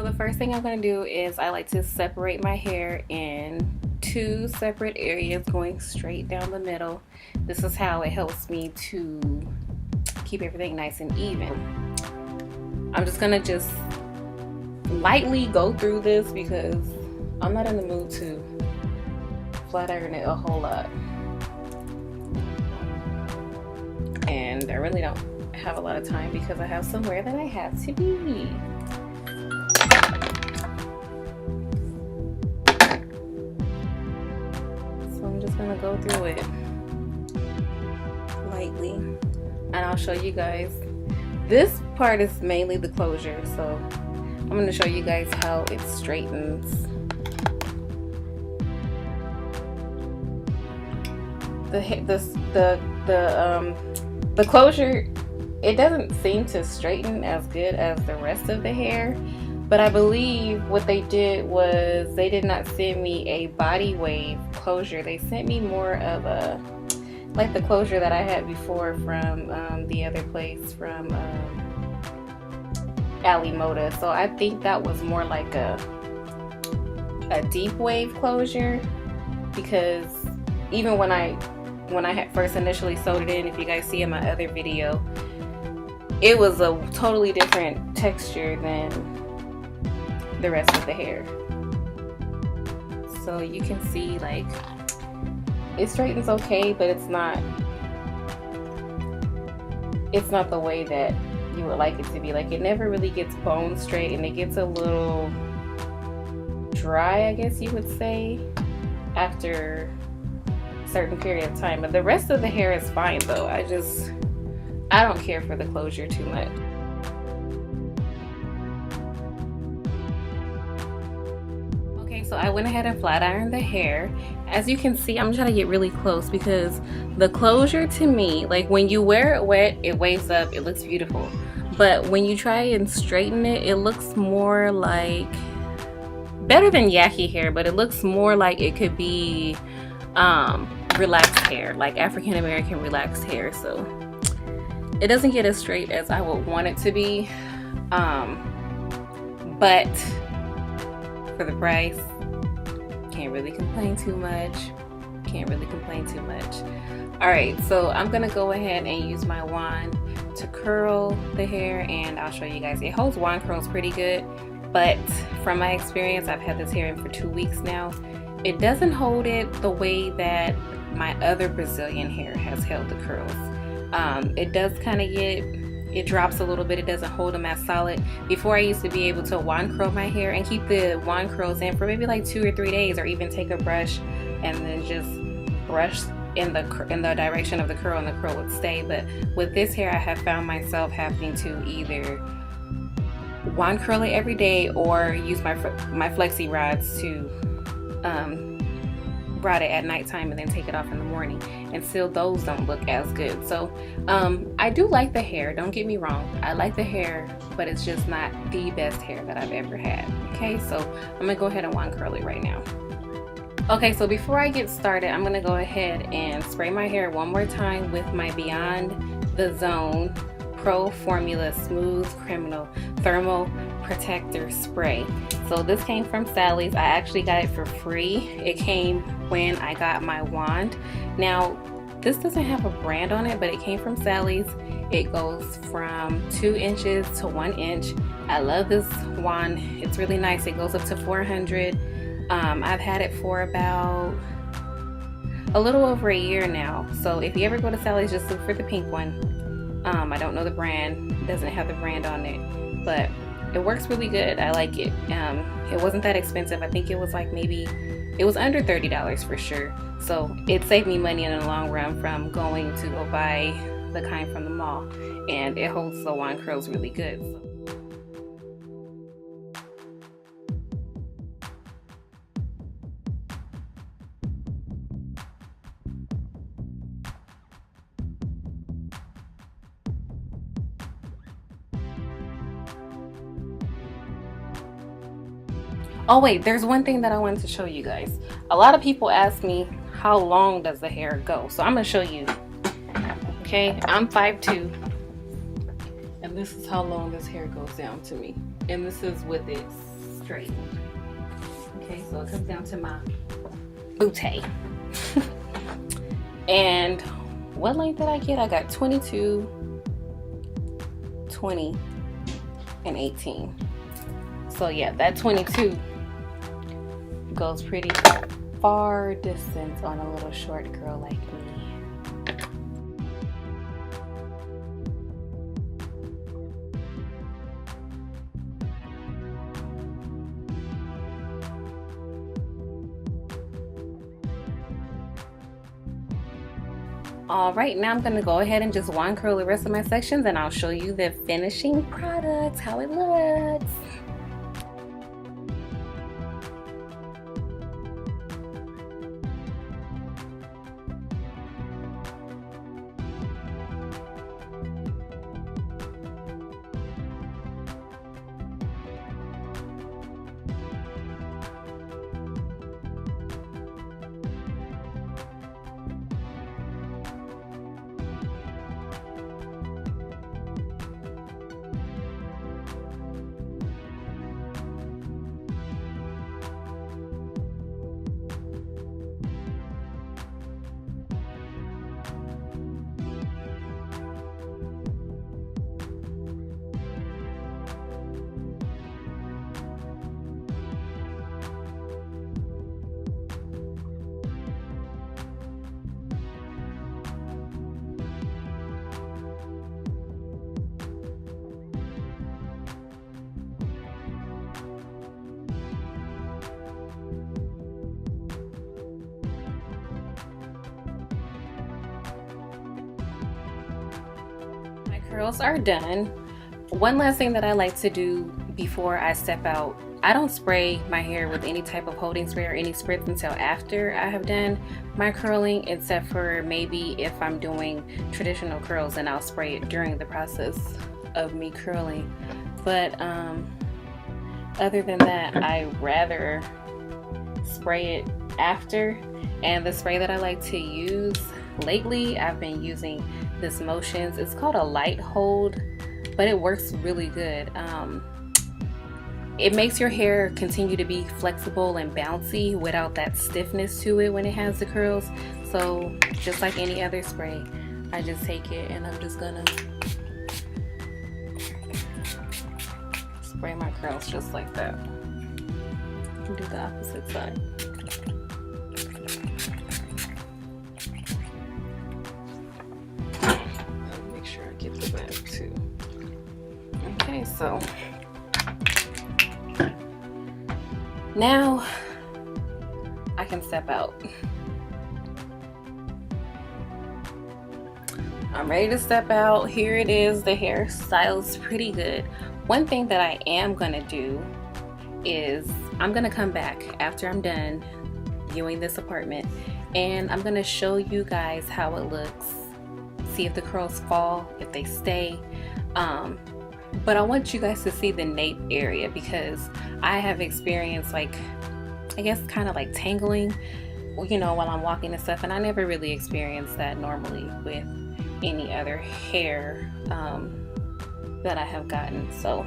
So the first thing I'm going to do is I like to separate my hair in 2 separate areas going straight down the middle. This is how it helps me to keep everything nice and even. I'm just going to lightly go through this because I'm not in the mood to flat iron it a whole lot. And I really don't have a lot of time because I have somewhere that I have to be. So I'm just gonna go through it lightly and I'll show you guys. This part is mainly the closure, so I'm gonna show you guys how it straightens. The closure, it doesn't seem to straighten as good as the rest of the hair, but I believe what they did was they did not send me a body wave closure. They sent me more of a, like the closure that I had before from the other place, from Aliexpress. So I think that was more like a deep wave closure, because even when I had first initially sewed it in, if you guys see in my other video, it was a totally different texture than the rest of the hair. So you can see, like, it straightens okay, but it's not the way that you would like it to be. Like, it never really gets bone straight, and it gets a little dry, I guess you would say, after certain period of time. But the rest of the hair is fine though. I don't care for the closure too much. Okay, so I went ahead and flat ironed the hair. As you can see, I'm trying to get really close because the closure, to me, like when you wear it wet, it waves up, it looks beautiful. But when you try and straighten it, it looks more like, better than yaki hair, but it looks more like it could be relaxed hair, like African American relaxed hair. So it doesn't get as straight as I would want it to be, but for the price, can't really complain too much. Alright, so I'm gonna go ahead and use my wand to curl the hair, and I'll show you guys. It holds wand curls pretty good, but from my experience, I've had this hair in for 2 weeks now, it doesn't hold it the way that my other Brazilian hair has held the curls. It does kind of it drops a little bit. It doesn't hold them as solid. Before, I used to be able to wand curl my hair and keep the wand curls in for maybe like 2 or 3 days, or even take a brush and then just brush in the direction of the curl, and the curl would stay. But with this hair, I have found myself having to either wand curl it every day or use my flexi rods to rod it at nighttime and then take it off in the morning, and still those don't look as good. So I do like the hair, don't get me wrong, I like the hair, but it's just not the best hair that I've ever had. Okay, so I'm gonna go ahead and wand curl it right now. Okay, so before I get started, I'm gonna go ahead and spray my hair one more time with my Beyond the Zone Pro Formula Smooth Criminal Thermal Protector Spray. So this came from Sally's. I actually got it for free. It came when I got my wand. Now, this doesn't have a brand on it, but it came from Sally's. It goes from 2 inches to 1 inch. I love this wand. It's really nice. It goes up to 400. I've had it for about a little over a year now. So if you ever go to Sally's, just look for the pink one. I don't know the brand. It doesn't have the brand on it, but it works really good. I like it. It wasn't that expensive. I think it was like it was under $30 for sure. So it saved me money in the long run from going to go buy the kind from the mall, and it holds the wand curls really good. Oh wait, there's one thing that I wanted to show you guys. A lot of people ask me, how long does the hair go? So I'm gonna show you. Okay, I'm 5'2", and this is how long this hair goes down to me. And this is with it straightened. Okay, so it comes down to my bootay. And what length did I get? I got 22, 20, and 18. So yeah, that 22 goes pretty far distance on a little short girl like me. All right, now I'm gonna go ahead and just wand curl the rest of my sections, and I'll show you the finishing product, how it looks. Curls are done. One last thing that I like to do before I step out, I don't spray my hair with any type of holding spray or any spritz until after I have done my curling, except for maybe if I'm doing traditional curls, and I'll spray it during the process of me curling. But other than that, I rather spray it after. And the spray that I like to use lately, I've been using this Motions. It's called a light hold, but it works really good. It makes your hair continue to be flexible and bouncy without that stiffness to it when it has the curls. So just like any other spray, I just take it and I'm just gonna spray my curls just like that. Do the opposite side. Make sure I get the back too. Okay, so now I can step out. I'm ready to step out. Here it is. The hairstyle's pretty good. One thing that I am gonna do is I'm gonna come back after I'm done viewing this apartment, and I'm gonna show you guys how it looks, see if the curls fall, if they stay. But I want you guys to see the nape area, because I have experienced, like, I guess kind of like tangling, you know, while I'm walking and stuff, and I never really experienced that normally with any other hair that I have gotten. So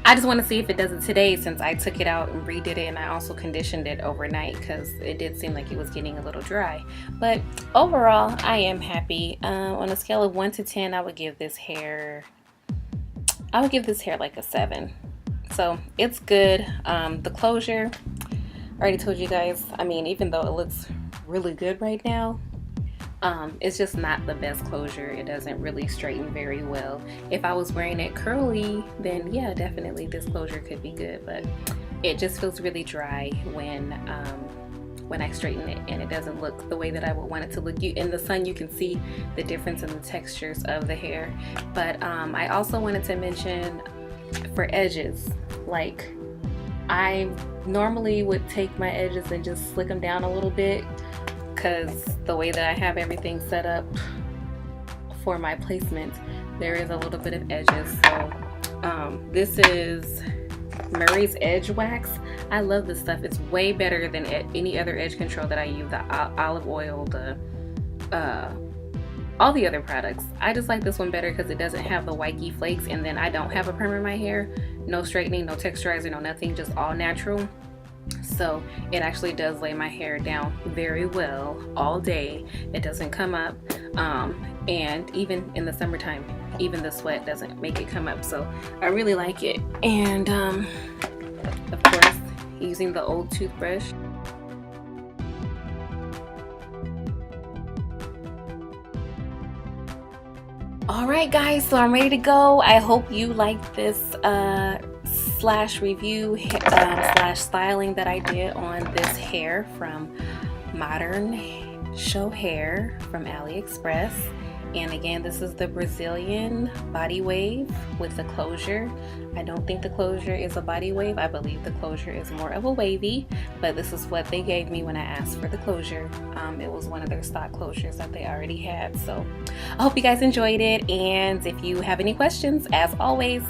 I just want to see if it does it today, since I took it out and redid it, and I also conditioned it overnight because it did seem like it was getting a little dry. But overall, I am happy. On a scale of 1 to 10, I would give this hair like a 7. So it's good. The closure, I already told you guys, I mean, even though it looks really good right now, it's just not the best closure. It doesn't really straighten very well. If I was wearing it curly, then yeah, definitely this closure could be good, but it just feels really dry when I straighten it, and it doesn't look the way that I would want it to look. In the sun, you can see the difference in the textures of the hair. But I also wanted to mention for edges, like, I normally would take my edges and just slick them down a little bit, because the way that I have everything set up for my placement, there is a little bit of edges. So this is Murray's Edge Wax. I love this stuff. It's way better than any other edge control that I use, the olive oil, all the other products. I just like this one better because it doesn't have the wikey flakes, and then I don't have a perm in my hair, no straightening, no texturizer, no nothing, just all natural. So it actually does lay my hair down very well all day. It doesn't come up, and even in the summertime, even the sweat doesn't make it come up. So I really like it. And of course, using the old toothbrush. All right, guys, so I'm ready to go. I hope you liked this slash review slash styling that I did on this hair from Modern Show Hair from Aliexpress. And again, this is the Brazilian body wave with the closure. I don't think the closure is a body wave. I believe the closure is more of a wavy, but this is what they gave me when I asked for the closure. It was one of their stock closures that they already had. So I hope you guys enjoyed it. And if you have any questions, as always,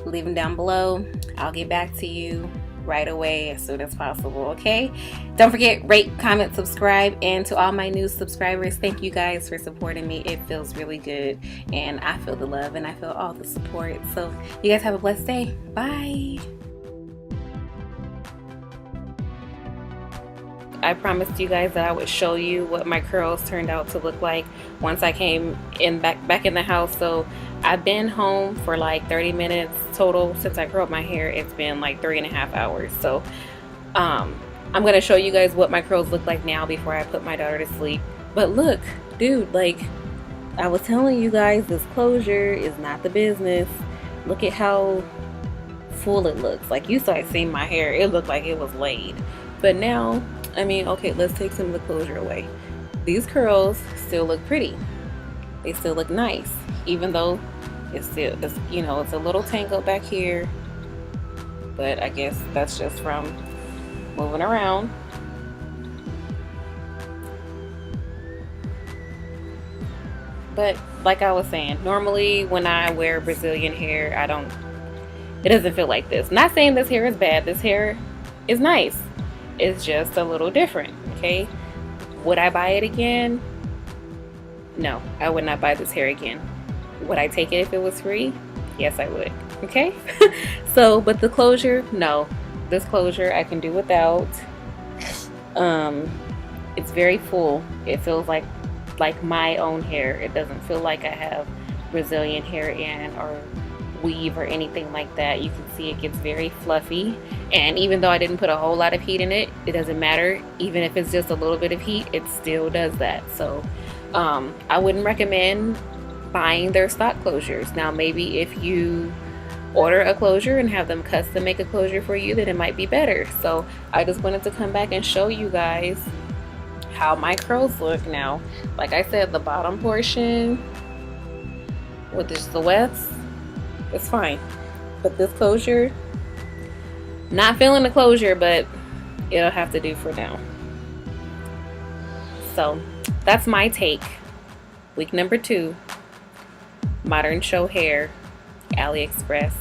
leave them down below. I'll get back to you right away as soon as possible. Okay, don't forget, rate, comment, subscribe. And to all my new subscribers, thank you guys for supporting me. It feels really good, and I feel the love and I feel all the support. So you guys have a blessed day. Bye. I promised you guys that I would show you what my curls turned out to look like once I came in back in the house. So I've been home for like 30 minutes total since I curled my hair. It's been like 3.5 hours. So I'm gonna show you guys what my curls look like now before I put my daughter to sleep. But look, dude, like I was telling you guys, this closure is not the business. Look at how full it looks. Like, you started seeing my hair, it looked like it was laid. But now, I mean, okay, let's take some of the closure away. These curls still look pretty. They still look nice, even though it's still, you know, it's a little tangled back here. But I guess that's just from moving around. But like I was saying, normally when I wear Brazilian hair, it doesn't feel like this. Not saying this hair is bad. This hair is nice. It's just a little different, okay? Would I buy it again? No, I would not buy this hair again. Would I take it if it was free? Yes, I would, okay? So, but the closure, no. This closure I can do without. It's very full. It feels like my own hair. It doesn't feel like I have Brazilian hair in or weave or anything like that. You can see it gets very fluffy, and even though I didn't put a whole lot of heat in it, it doesn't matter. Even if it's just a little bit of heat, it still does that. So I wouldn't recommend buying their stock closures. Now maybe if you order a closure and have them custom make a closure for you, then it might be better. So I just wanted to come back and show you guys how my curls look now. Like I said, the bottom portion with just the wefts, it's fine, but this closure, not feeling the closure, but it'll have to do for now. So that's my take. Week number 2, Modern Show Hair, Aliexpress.